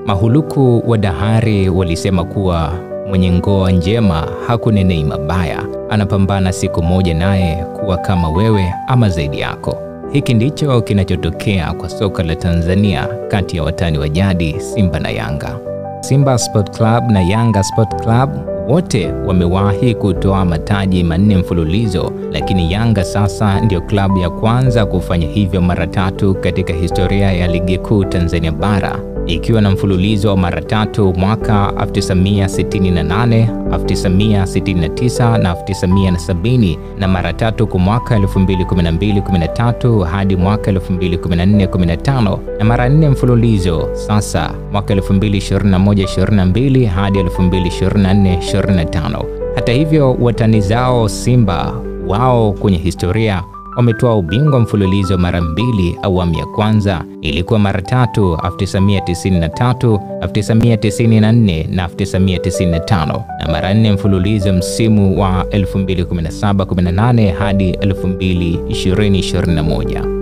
Mahuluku wa dahari walisema kuwa mwenye ngoa njema hakunenei mabaya, anapambana siku moja naye kuwa kama wewe ama zaidi yako. Hiki ndicho kinachotokea kwa soka la Tanzania kati ya watani wa jadi Simba na Yanga. Simba Sport Club na Yanga Sport Club wote wamewahi kutoa mataji 4 mfululizo, lakini Yanga sasa ndio klabu ya kwanza kufanya hivyo mara 3 katika historia ya Ligi Kuu Tanzania Bara, ikiwa na mfululizo wa mara 3 mwaka 1968, 1969 na 1970 na mara 3 kwa mwaka 2012-13 hadi mwaka 2014-15 na mara 4 mfululizo sasa mwaka 2021-22 hadi 2024-25. Hata hivyo, watani zao Simba wao kwenye historia wametoa ubingwa mfululizo mara 2. Awamu ya kwanza ilikuwa mara 3, 1993, 1994 na 1995, na mara 4 mfululizo msimu wa 2017-18 hadi 2020-21.